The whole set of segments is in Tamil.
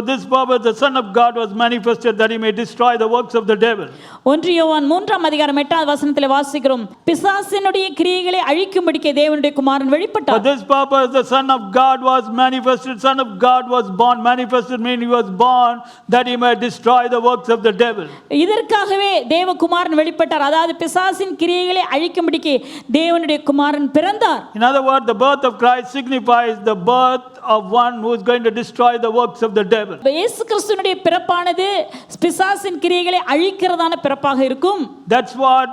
this purpose the Son of God was manifested, that he may destroy the works of the devil. 1 யோவான் 3:8 வாசிக்கிறோம், பிசாசினுடைய கிரியைகளை அழிக்கும்படிக்கு தேவனுடைய குமாரன் வெளிப்பட்டார். For this purpose the Son of God was manifested. Son of God was born. Manifested means he was born that he may destroy the works of the devil. இதற்காகவே தேவகுமாரன் வெளிப்பட்டார். அதாவது பிசாசின் கிரியைகளை அழிக்கும்படிக்கு தேவனுடைய குமாரன் பிறந்தார். In other words, the birth of Christ signifies the birth of one who is going to destroy the works of the devil. இயேசு கிறிஸ்துவினுடைய பிறப்பானது பிசாசின் கிரியைகளை அழிக்கிறதான பிறப்பாக இருக்கும். That's what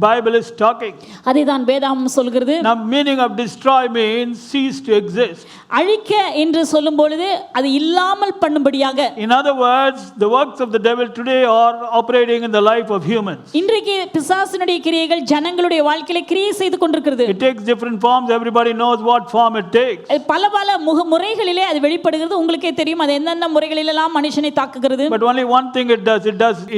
Bible is talking. அதுதான் வேதாகமம் சொல்கிறது. Now meaning of destroy means cease to exist. அழிக்க என்று சொல்லும் பொழுது அது இல்லாமல் பண்ணும்படியாக. In other words, the works of the devil today are operating in the life of humans. இன்றைக்கு பிசாசினுடைய கிரியைகள் ஜனங்களுடைய வாழ்க்கையில கிரியை செய்து கொண்டிருக்கிறது. It takes different forms. Everybody knows what form it takes. பல முறைகளிலே அது வெளிப்படுகிறது. உங்களுக்கே தெரியும் அது என்னென்ன முறைகளிலெல்லாம் மனுஷனை தாக்குகிறது. But only one thing it does,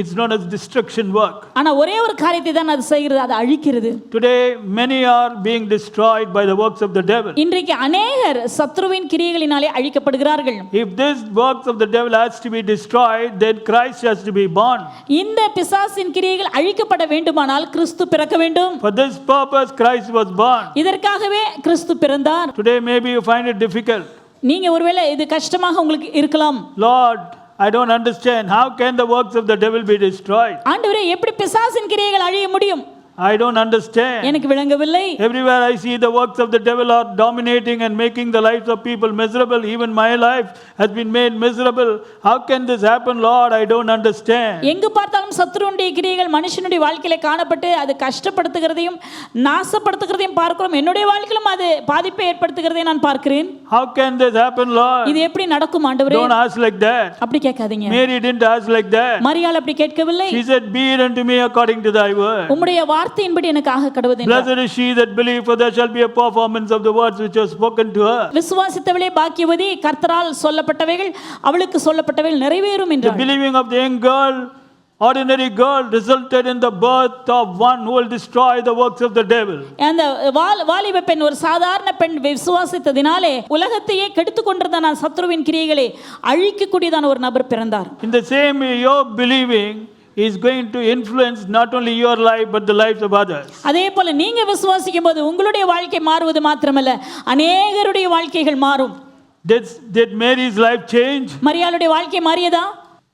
it's known as destruction work. ஆனா ஒரே ஒரு காரியத்தை தான் அது செய்கிறது, அது அழிக்கிறது. Today many are being destroyed by the works of the devil. இன்றைக்கு अनेகர் சத்ருவின் கிரியைகளினாலே அழிக்கப்படுகிறார்கள். If this works of the devil has to be destroyed, then Christ has to be born. இந்த பிசாசின் கிரியைகள் அழிக்கப்பட வேண்டுமானால் கிறிஸ்து பிறக்க வேண்டும். For this purpose Christ was born. இதற்காகவே கிறிஸ்து பிறந்தார். Today maybe you find it difficult. நீங்க ஒருவேளை இது கஷ்டமாக உங்களுக்கு இருக்கலாம். Lord, I don't understand. How can the works of the devil be destroyed? ஆண்டவரே, எப்படி பிசாசின் கிரியைகள் அழிய முடியும்? I don't understand. எனக்கு விளங்கவில்லை. Everywhere I see the works of the devil are dominating and making the lives of people miserable. Even my life has been made miserable. How can this happen, Lord? I don't understand. எங்கு பார்த்தாலும் சத்ருவுடைய கிரியைகள் மனுஷனுடைய வாழ்க்கையில காணப்பட்டு அது கஷ்டப்படுத்துகிறதையும் நாசப்படுத்துகிறதையும் பார்க்கிறோம். என்னுடைய வாழ்க்கையிலும் அது பாதிப்பை ஏற்படுத்துகிறதை நான் பார்க்கிறேன். How can this happen, Lord? இது எப்படி நடக்கும் ஆண்டவரே? Don't ask like that. அப்படி கேட்காதீங்க. Mary didn't ask like that. மரியாள் அப்படி கேட்கவில்லை. She said, be it unto me according to thy word. உம்முடைய வார்த்தையின்படி எனக்கு ஆக கடவுது என்றார். Blessed is she that believeth, for there shall be a performance of the words which are spoken to her. விசுவாசித்தவளே பாக்கியவதி, கர்த்தரால் சொல்லப்பட்டவைகள் அவளுக்கு சொல்லப்பட்டவைகள் நிறைவேறும் என்றார். The believing of the young girl, ordinary girl, resulted in the birth of one who will destroy the works of the devil. அந்த வாலிப பெண், ஒரு சாதாரண பெண் விசுவாசித்ததினாலே உலகத்தையே கெடுத்துக் கொண்டிருந்த சத்ருவின் கிரியைகளை அழிக்கக்கூடியதான ஒரு நபர் பிறந்தார். In the same way, your believing is going to influence not only your life but the lives of others. அதே போல நீங்க விசுவாசிக்கும்போது உங்களுடைய வாழ்க்கை மாறுவது மாத்திரமல்ல, अनेகருடைய வாழ்க்கைகள் மாறும். Did Mary's life change? மரியாளுடைய வாழ்க்கை மாறியதா?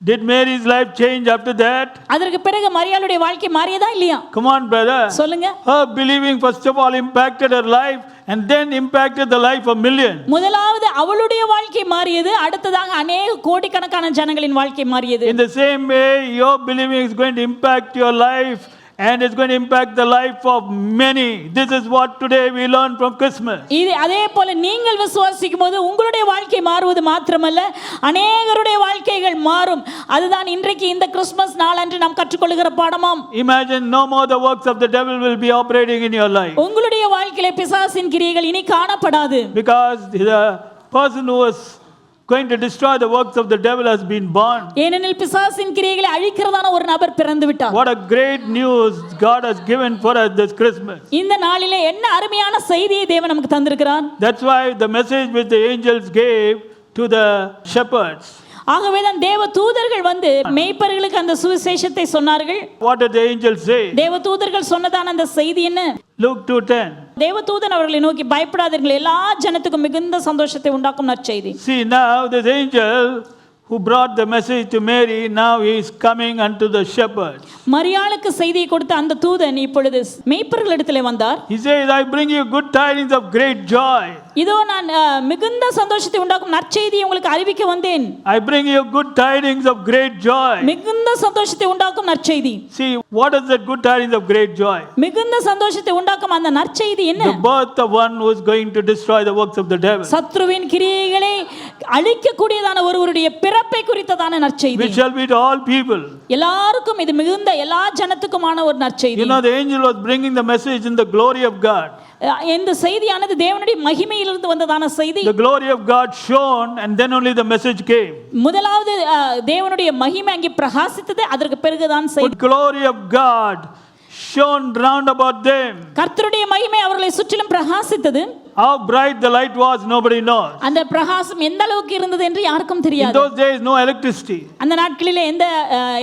Did Mary's life change after that? அதற்கு பிறகு மரியாளுடைய வாழ்க்கை மாறியதா இல்லையா? Come on, brother. சொல்லுங்க. Her believing first of all impacted her life and then impacted the life of millions. முதலாவது அவளுடைய வாழ்க்கை மாறியது, அடுத்ததாக अनेக கோடிக்கணக்கான ஜனங்களின் வாழ்க்கை மாறியது. In the same way, your believing is going to impact your life and it's going to impact the life of many. This is what today we learn from Christmas. இது அதே போல நீங்கள் விசுவாசிக்கும்போது உங்களுடைய வாழ்க்கை மாறுவது மாத்திரமல்ல, अनेகருடைய வாழ்க்கைகள் மாறும். அதுதான் இன்றைக்கு இந்த கிறிஸ்மஸ் நாளன்று நாம் கற்றுக்கொள்கிற பாடமாம். Imagine no more the works of the devil will be operating in your life. உங்களுடைய வாழ்க்கையிலே பிசாசின் கிரியைகள் இனி காணப்படாது. Because the person who was going to destroy the works of the devil has been born. ஏனெனில் பிசாசின் கிரியைகளை அழிக்கிறதான ஒரு நபர் பிறந்து விட்டார். What a great news God has given for us this Christmas. இந்த நாளிலே என்ன அருமையான செய்தியை தேவன் நமக்கு தந்திருக்கிறார். That's why the message which the angels gave to the shepherds. ஆகவே தான் தேவ தூதர்கள் வந்து மேய்ப்பர்களுக்கு அந்த சுவிசேஷத்தை சொன்னார்கள். What did the angels say? தேவ தூதர்கள் சொன்னதான அந்த செய்தி என்ன? Luke 2:10. தேவதூதன் அவர்களை நோக்கி, பயப்படாதீர்கள், எல்லா ஜனத்துக்கும் மிகுந்த சந்தோஷத்தை உண்டாக்கும் நற்செய்தி. See, now this angel who brought the message to Mary, now he is coming unto the shepherds. மரியாளுக்கு செய்தியை கொடுத்த அந்த தூதன் இப்பொழுது மேய்ப்பர்களிடத்திலே வந்தார். He says, I bring you good tidings of great joy. இதோ நான் மிகுந்த சந்தோஷத்தை உண்டாக்கும் நற்செய்தியை உங்களுக்கு அறிவிக்க வந்தேன். I bring you good tidings of great joy. மிகுந்த சந்தோஷத்தை உண்டாக்கும் நற்செய்தி. See, what is that good tidings of great joy? மிகுந்த சந்தோஷத்தை உண்டாக்கும் அந்த நற்செய்தி என்ன? The birth of one who is going to destroy the works of the devil. சத்ருவின் கிரியைகளை அழிக்கக்கூடியதான ஒருவருடைய பிறப்பை குறித்ததான நற்செய்தி. Which shall be to all people. எல்லாருக்கும் இது மிகுந்த எல்லா ஜனத்துக்குமான ஒரு நற்செய்தி. You know, the angel was bringing the message in the glory of God. இந்த செய்தியானது தேவனுடைய மகிமையிலிருந்து வந்ததான செய்தி. The glory of God shone and then only the message came. முதலாவது தேவனுடைய மகிமை அங்கே பிரகாசித்தது, அதற்கு பிறகுதான் செய்தி. The glory of God shone round about them. கர்த்தருடைய மகிமை அவர்களை சுற்றிலும் பிரகாசித்தது. How bright the light was, nobody knows. அந்த பிரகாசம் எந்த அளவுக்கு இருந்தது என்று யாருக்கும் In தெரியாது. those days, no electricity. அந்த நாட்களிலே எந்த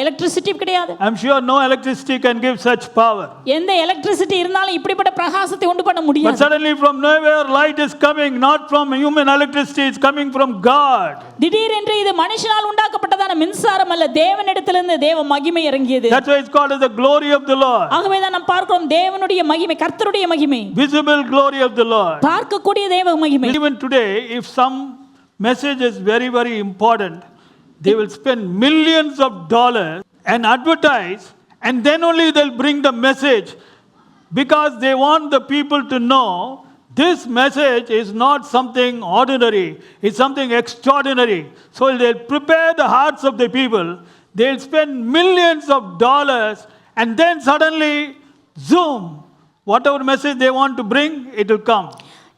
எலக்ட்ரிசிட்டி கிடையாது. I'm sure no electricity can give such power. எந்த எலக்ட்ரிசிட்டி இருந்தாலும் இப்படிப்பட்ட பிரகாசத்தை உண்டு பண்ண But முடியாது. suddenly from nowhere light is coming, not from human electricity, it's coming from God. திடீரென்று இது மனுஷனால் உண்டாக்கப்பட்டதான மின்சாரம் அல்ல, தேவனிடத்திலிருந்து தேவ மகிமை இறங்கியது. That's why it's called as the glory of the Lord. ஆகவே தான் நாம் பார்க்கிறோம் தேவனுடைய மகிமை, கர்த்தருடைய மகிமை, Visible glory of the Lord. பார்க்கக்கூடிய தேவ மகிமை. Even today, if some message is very, very important, they will spend millions of dollars and advertise, and then only they'll bring the message because they want the people to know this message is not something ordinary, it's something extraordinary. So they'll prepare the hearts of the people, they'll spend millions of dollars, and then suddenly, zoom, whatever message they want to bring, it will come.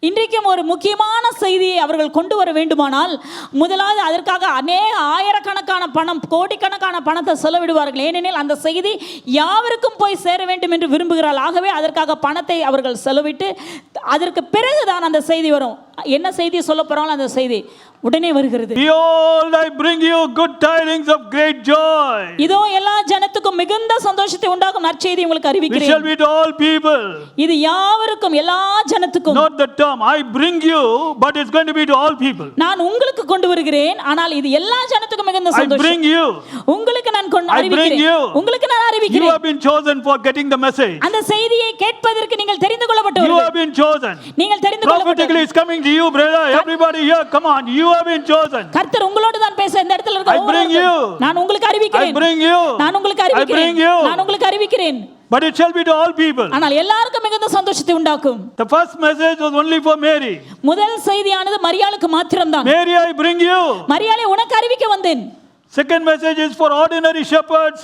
இன்றைக்கும் ஒரு முக்கியமான செய்தியை அவர்கள் கொண்டு வர வேண்டுமானால் முதலாவது அதற்காக அநேக ஆயிரக்கணக்கான பணம், கோடிக்கணக்கான பணத்தை செலவிடுவார்கள். ஏனெனில் அந்த செய்தி யாவருக்கும் போய் சேர வேண்டும் என்று விரும்புகிறார்கள். ஆகவே அதற்காக பணத்தை அவர்கள் செலவிட்டு அதற்கு பிறகுதான் அந்த செய்தி வரும். என்ன செய்தி சொல்ல போறாங்களோ அந்த செய்தி உடனே வருகிறது. Behold, I bring you good tidings of great joy. இதோ எல்லா ஜனத்துக்கும் மிகுந்த சந்தோஷத்தை உண்டாக்கும் நற்செய்தி உங்களுக்கு Which shall அறிவிக்கிறேன். be to all people. இது யாவருக்கும், எல்லா ஜனத்துக்கும். Not the term, I bring you, but it's going to be to all people. நான் உங்களுக்கு கொண்டு வருகிறேன், ஆனால் இது எல்லா ஜனத்துக்கும் மிகுந்த I சந்தோஷம். bring you. உங்களுக்கு நான் கொண்டு I bring அறிவிக்கிறேன். you. உங்களுக்கு நான் You அறிவிக்கிறேன். have been chosen for getting the message. அந்த செய்தியை கேட்பதற்கு நீங்கள் தெரிந்து You கொள்ளப்பட்டவர்கள். have been chosen. நீங்கள் தெரிந்து Prophetically, கொள்ளப்பட்டவர்கள். it's coming to you, brother. Everybody here, come on. You have been chosen. கர்த்தர் உங்களோடு தான் பேச இந்த இடத்துல இருக்க I bring you. ஒவ்வொருவருக்கும் நான் உங்களுக்கு I அறிவிக்கிறேன். bring you. நான் உங்களுக்கு I அறிவிக்கிறேன். bring you. நான் உங்களுக்கு அறிவிக்கிறேன். But it shall be to all people. ஆனால் எல்லாருக்கும் மிகுந்த சந்தோஷத்தை உண்டாக்கும். The first message was only for Mary. முதல் செய்தியானது மரியாளுக்கு மாத்திரம்தான். Mary, I bring you. மரியாளே உனக்கு அறிவிக்க வந்தேன். Second message is for ordinary shepherds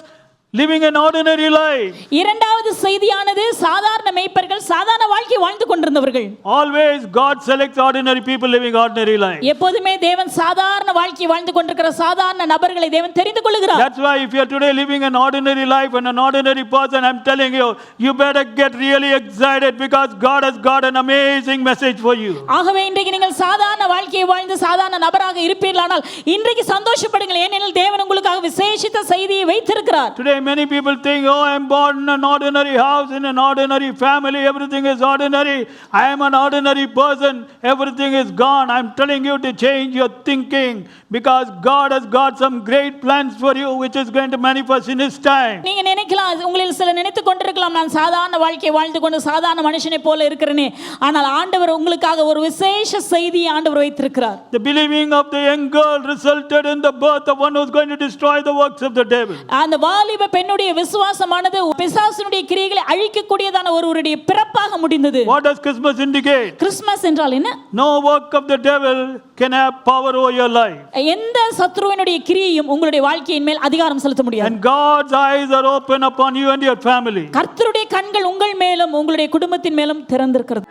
living an ordinary life. இரண்டாவது செய்தியானது சாதாரண மேய்ப்பர்கள், சாதாரண வாழ்க்கை வாழ்ந்து கொண்டிருந்தவர்கள். Always God selects ordinary people living ordinary life. எப்போதுமே தேவன் சாதாரண வாழ்க்கை வாழ்ந்து கொண்டிருக்கிற சாதாரண நபர்களை தேவன் தெரிந்து கொள்கிறார். That's why if you are today living an ordinary life and an ordinary person, I'm telling you, you better get really excited because God has got an amazing message for you. ஆகவே இன்றைக்கு நீங்கள் சாதாரண வாழ்க்கையை வாழ்ந்து சாதாரண நபராக இருப்பீர்களானால் இன்றைக்கு சந்தோஷப்படுங்கள். ஏனெனில் தேவன் உங்களுக்காக விசேஷித்த செய்தியை வைத்திருக்கிறார். Today many people think, oh, I'm born in an ordinary house, in an ordinary family, everything is ordinary. I am an ordinary person, everything is gone. I'm telling you to change your thinking because God has got some great plans for you which is going to manifest in His time. நீங்க நினைக்கலாம், உங்களில் சில நினைத்துக் கொண்டிருக்கலாம், நான் சாதாரண வாழ்க்கை வாழ்ந்து கொண்டு சாதாரண மனுஷனை போல இருக்கிறேனே. ஆனால் ஆண்டவர் உங்களுக்காக ஒரு விசேஷ செய்தியை ஆண்டவர் வைத்திருக்கிறார். The believing of the young girl resulted in the birth of one who is going to destroy the works of the devil. அந்த வாலிப பெண்ணுடைய விசுவாசமானது பிசாசுடைய கிரியைகளை அழிக்கக்கூடியதான ஒருவருடைய பிறப்பாக முடிந்தது. What does Christmas indicate? Christmas என்றால் என்ன? No work of the devil can have power over your life. எந்த சத்ருவினுடைய கிரியையும் உங்களுடைய வாழ்க்கையின் மேல் அதிகாரம் செலுத்த முடியாது. And God's eyes are open upon you and your family. கர்த்தருடைய கண்கள் உங்கள் மேலும் உங்களுடைய குடும்பத்தின் மேலும் திறந்திருக்கிறது.